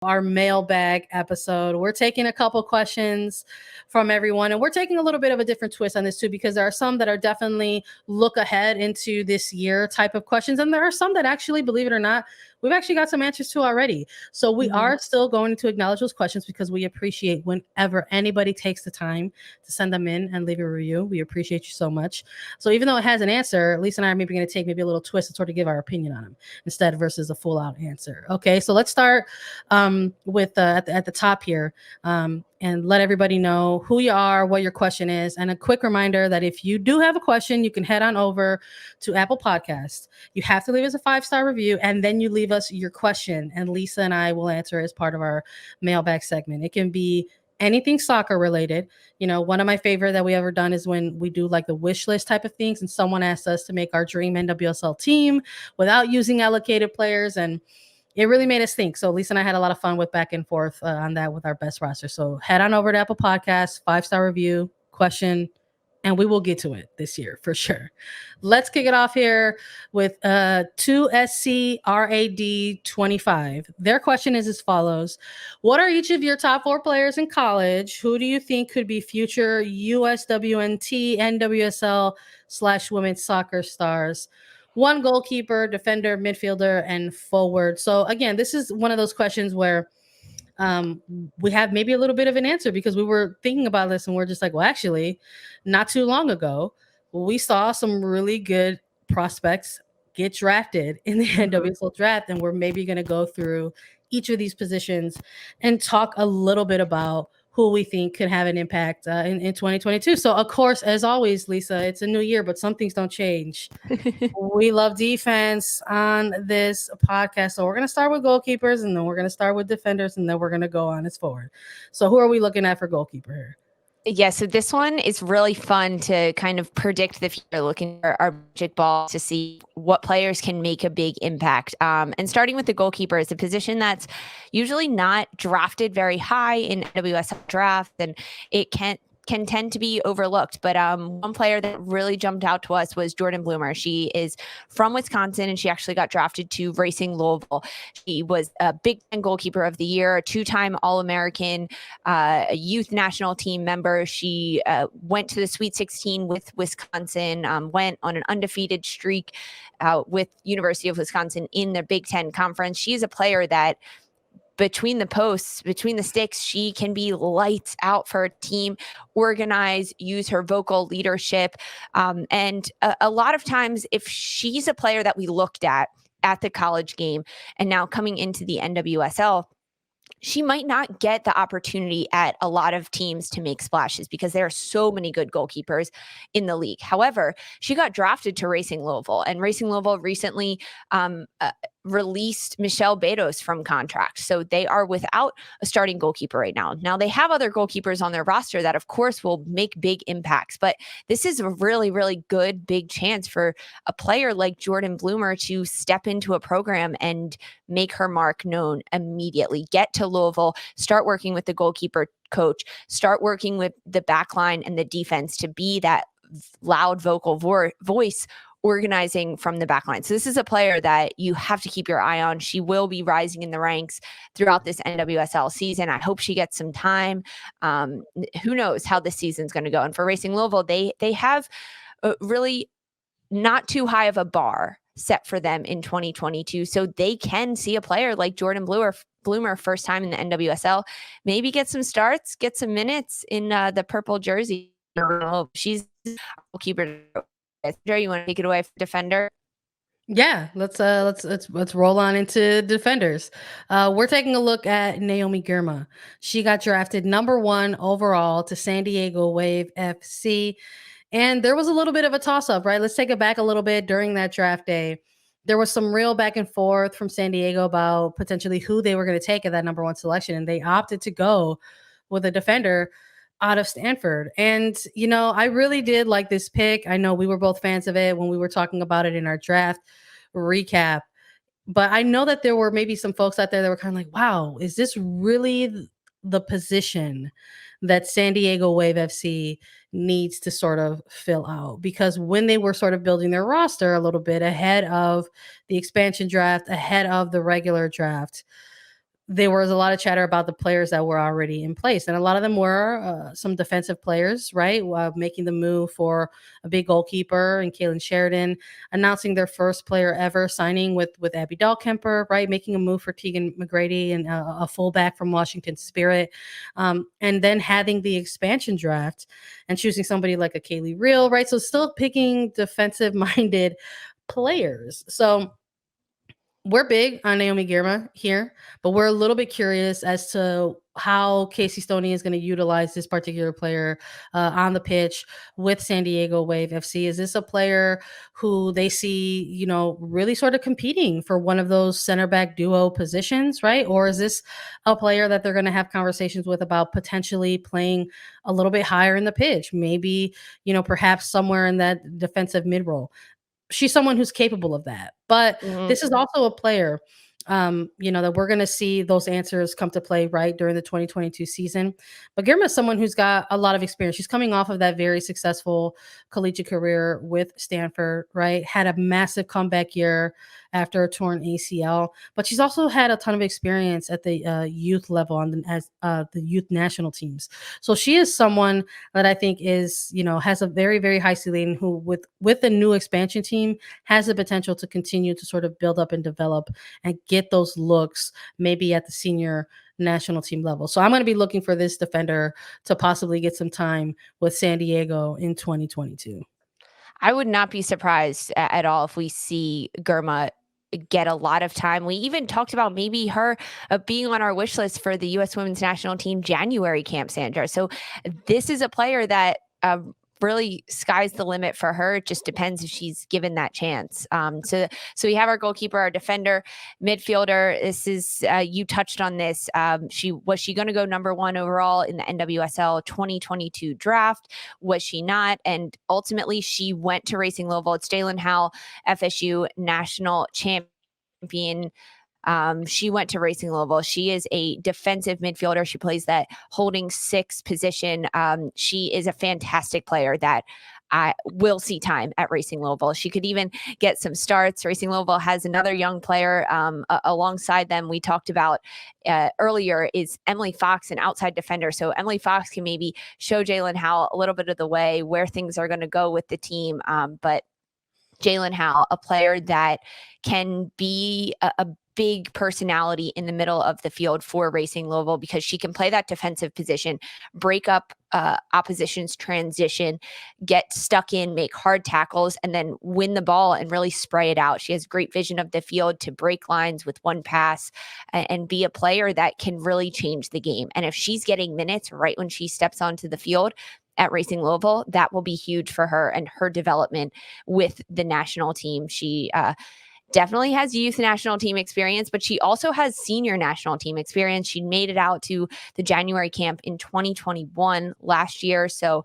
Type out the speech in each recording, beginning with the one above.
our mailbag episode. We're taking a couple questions from everyone, and we're taking a little bit of a different twist on this too, because there are some that are definitely look ahead into this year type of questions, and there are some that actually, believe it or not, we've actually got some answers to already. So we are still going to acknowledge those questions because we appreciate whenever anybody takes the time to send them in and leave a review. We appreciate you so much. So even though it has an answer, Lisa and I are maybe going to take maybe a little twist and sort of give our opinion on them instead versus a full out answer. Okay, so let's start with at the top here, and let everybody know who you are, what your question is, and a quick reminder that if you do have a question, you can head on over to Apple Podcasts. You have to leave us a 5-star review, and then you leave us your question, and Lisa and I will answer as part of our mailbag segment. It can be anything soccer related. You know, one of my favorite that we ever done is when we do like the wish list type of things, and someone asked us to make our dream NWSL team without using allocated players, and it really made us think. So Lisa and I had a lot of fun with back and forth on that with our best roster. So head on over to Apple Podcasts, 5-star review, question, and we will get to it this year for sure. Let's kick it off here with 2SCRAD25. Their question is as follows. What are each of your top 4 players in college? Who do you think could be future USWNT, NWSL / women's soccer stars? 1 goalkeeper, defender, midfielder, and forward. So again, this is one of those questions where we have maybe a little bit of an answer because we were thinking about this and we're just like, well, actually, not too long ago, we saw some really good prospects get drafted in the NWSL draft, and we're maybe going to go through each of these positions and talk a little bit about who we think could have an impact in 2022. So, of course, as always, Lisa, it's a new year, but some things don't change. We love defense on this podcast. So we're going to start with goalkeepers, and then we're going to start with defenders, and then we're going to go on as forward. So who are we looking at for goalkeeper here? Yeah, so this one is really fun to kind of predict the future, looking at our magic ball to see what players can make a big impact. And starting with the goalkeeper is a position that's usually not drafted very high in NWSL draft, and it can tend to be overlooked. But one player that really jumped out to us was Jordan Bloomer. She is from Wisconsin, and she actually got drafted to Racing Louisville. She was a Big Ten Goalkeeper of the Year, a 2-time All-American, a youth national team member. She went to the Sweet 16 with Wisconsin, went on an undefeated streak with University of Wisconsin in the Big Ten Conference. She is a player that between the posts, between the sticks, she can be lights out for a team, organize, use her vocal leadership. And a lot of times, if she's a player that we looked at the college game and now coming into the NWSL, she might not get the opportunity at a lot of teams to make splashes because there are so many good goalkeepers in the league. However, she got drafted to Racing Louisville, and Racing Louisville recently released Michelle Betos from contract. So they are without a starting goalkeeper right now. Now they have other goalkeepers on their roster that of course will make big impacts, but this is a really, really good big chance for a player like Jordan Bloomer to step into a program and make her mark known immediately. Get to Louisville, start working with the goalkeeper coach, start working with the back line and the defense to be that loud vocal voice organizing from the back line. So this is a player that you have to keep your eye on. She will be rising in the ranks throughout this NWSL season. I hope she gets some time. Who knows how this season's going to go. And for Racing Louisville, they have really not too high of a bar set for them in 2022. So they can see a player like Jordan Bloomer first time in the NWSL, maybe get some starts, get some minutes in the purple jersey. She's a goalkeeper. You want to take it away for defender? Yeah, let's roll on into defenders. We're taking a look at Naomi Girma. She got drafted number 1 overall to San Diego Wave FC. And there was a little bit of a toss-up, right? Let's take it back a little bit. During that draft day, there was some real back and forth from San Diego about potentially who they were going to take at that number 1 selection. And they opted to go with a defender out of Stanford. And, you know, I really did like this pick. I know we were both fans of it when we were talking about it in our draft recap. But I know that there were maybe some folks out there that were kind of like, wow, is this really the position that San Diego Wave FC needs to sort of fill out? Because when they were sort of building their roster a little bit ahead of the expansion draft, ahead of the regular draft, there was a lot of chatter about the players that were already in place. And a lot of them were some defensive players, right? Making the move for a big goalkeeper and Kaylin Sheridan, announcing their first player ever signing with Abby Dahlkemper, right? Making a move for Tegan McGrady and a fullback from Washington Spirit. And then having the expansion draft and choosing somebody like a Kaylee Real, right? So still picking defensive minded players. So we're big on Naomi Girma here, but we're a little bit curious as to how Casey Stoney is going to utilize this particular player on the pitch with San Diego Wave FC. Is this a player who they see, really sort of competing for one of those center back duo positions, right? Or is this a player that they're going to have conversations with about potentially playing a little bit higher in the pitch? Maybe, perhaps somewhere in that defensive mid role. She's someone who's capable of that. But this is also a player, that we're going to see those answers come to play right during the 2022 season. But Girma is someone who's got a lot of experience. She's coming off of that very successful collegiate career with Stanford, right? Had a massive comeback year after a torn ACL, but she's also had a ton of experience at the youth level as the youth national teams. So she is someone that I think is, has a very, very high ceiling, who with the new expansion team has the potential to continue to sort of build up and develop and get those looks maybe at the senior national team level. So I'm going to be looking for this defender to possibly get some time with San Diego in 2022. I would not be surprised at all if we see Girma get a lot of time. We even talked about maybe her being on our wish list for the U.S. Women's National Team January camp, Sandra. So this is a player that really sky's the limit for her. It just depends if she's given that chance. So we have our goalkeeper, our defender, midfielder. This is you touched on this. Was she going to go number 1 overall in the NWSL 2022 draft? Was she not? And ultimately, she went to Racing Louisville. It's Jaylen Howell, FSU national champion. She went to Racing Louisville. She is a defensive midfielder. She plays that holding 6 position. She is a fantastic player that I will see time at Racing Louisville. She could even get some starts. Racing Louisville has another young player alongside them. We talked about earlier is Emily Fox, an outside defender. So Emily Fox can maybe show Jalen Howe a little bit of the way where things are going to go with the team. But Jalen Howe, a player that can be a big personality in the middle of the field for Racing Louisville, because she can play that defensive position, break up opposition's transition, get stuck in, make hard tackles, and then win the ball and really spray it out. She has great vision of the field to break lines with one pass and be a player that can really change the game. And if she's getting minutes right when she steps onto the field at Racing Louisville, that will be huge for her and her development with the national team. She definitely has youth national team experience, but she also has senior national team experience. She made it out to the January camp in 2021 last year. So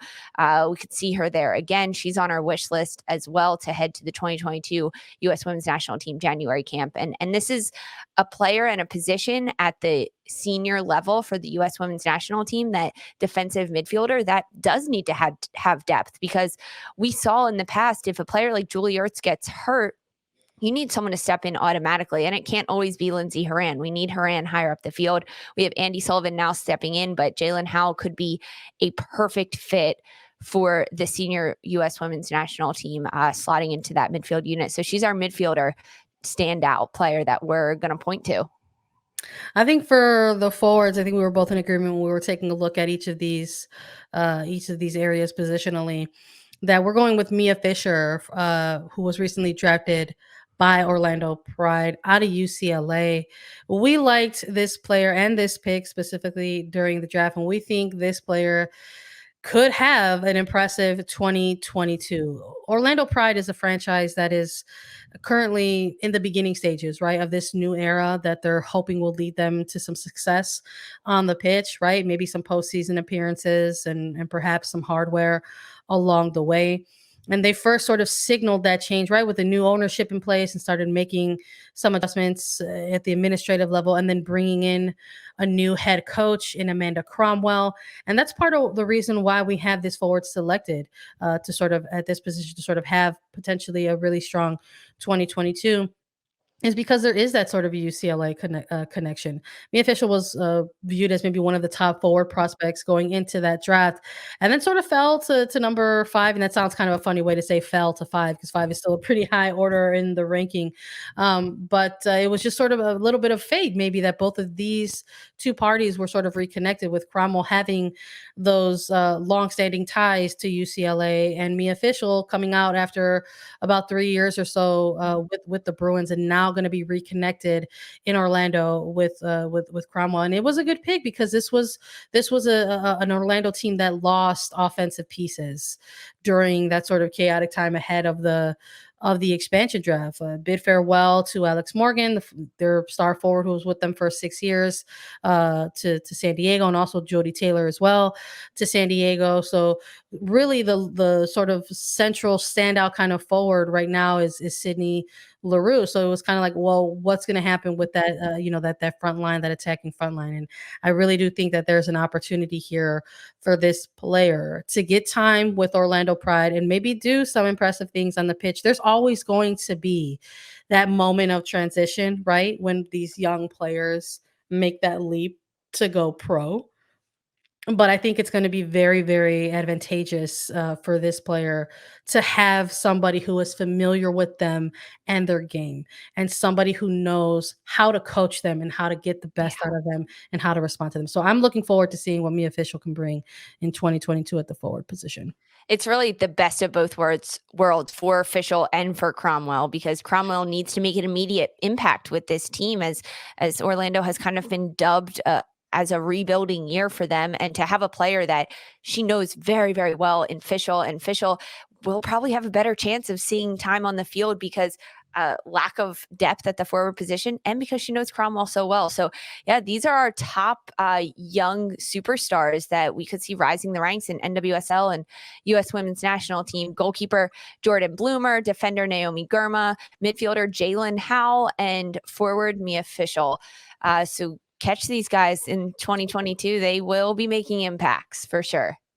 we could see her there again. She's on our wish list as well to head to the 2022 U.S. Women's National Team January camp. And this is a player and a position at the senior level for the U.S. Women's National Team, that defensive midfielder that does need to have depth, because we saw in the past, if a player like Julie Ertz gets hurt, you need someone to step in automatically, and it can't always be Lindsey Horan. We need Horan higher up the field. We have Andy Sullivan now stepping in, but Jaylen Howell could be a perfect fit for the senior U.S. Women's National Team, slotting into that midfield unit. So she's our midfielder standout player that we're going to point to. I think for the forwards, I think we were both in agreement when we were taking a look at each of these areas positionally, that we're going with Mia Fisher, who was recently drafted by Orlando Pride out of UCLA. We liked this player and this pick specifically during the draft, and we think this player could have an impressive 2022. Orlando Pride is a franchise that is currently in the beginning stages, right, of this new era that they're hoping will lead them to some success on the pitch, right? Maybe some postseason appearances and perhaps some hardware along the way. And they first sort of signaled that change, right, with the new ownership in place, and started making some adjustments at the administrative level, and then bringing in a new head coach in Amanda Cromwell. And that's part of the reason why we have this forward selected to sort of at this position to sort of have potentially a really strong 2022. is because there is that sort of UCLA connection. Mia Fishel was viewed as maybe one of the top forward prospects going into that draft, and then sort of fell to number 5. And that sounds kind of a funny way to say fell to 5 because 5 is still a pretty high order in the ranking. But it was just sort of a little bit of fate, maybe, that both of these two parties were sort of reconnected, with Cromwell having those long-standing ties to UCLA, and Mia Fishel coming out after about 3 years or so with the Bruins, and now going to be reconnected in Orlando with Cromwell. And it was a good pick because this was an Orlando team that lost offensive pieces during that sort of chaotic time ahead of the expansion draft. Bid farewell to Alex Morgan, their star forward who was with them for 6 years, to San Diego, and also Jody Taylor as well to San Diego. So really the sort of central standout kind of forward right now is Sydney Leroux. So it was kind of like, well, what's going to happen with that, that front line, that attacking front line? And I really do think that there's an opportunity here for this player to get time with Orlando Pride and maybe do some impressive things on the pitch. There's always going to be that moment of transition, right? When these young players make that leap to go pro. But I think it's going to be very, very advantageous for this player to have somebody who is familiar with them and their game, and somebody who knows how to coach them and how to get the best out of them and how to respond to them. So I'm looking forward to seeing what Mia Fishel can bring in 2022 at the forward position. It's really the best of both worlds for Fishel and for Cromwell, because Cromwell needs to make an immediate impact with this team as Orlando has kind of been dubbed as a rebuilding year for them, and to have a player that she knows very, very well in Fishel, and Fishel will probably have a better chance of seeing time on the field because lack of depth at the forward position, and because she knows Cromwell so well. So yeah, these are our top young superstars that we could see rising the ranks in NWSL and US Women's National Team. Goalkeeper Jordan Bloomer, defender Naomi Girma, midfielder Jaylen Howell, and forward Mia Fishel. So catch these guys in 2022. They will be making impacts for sure.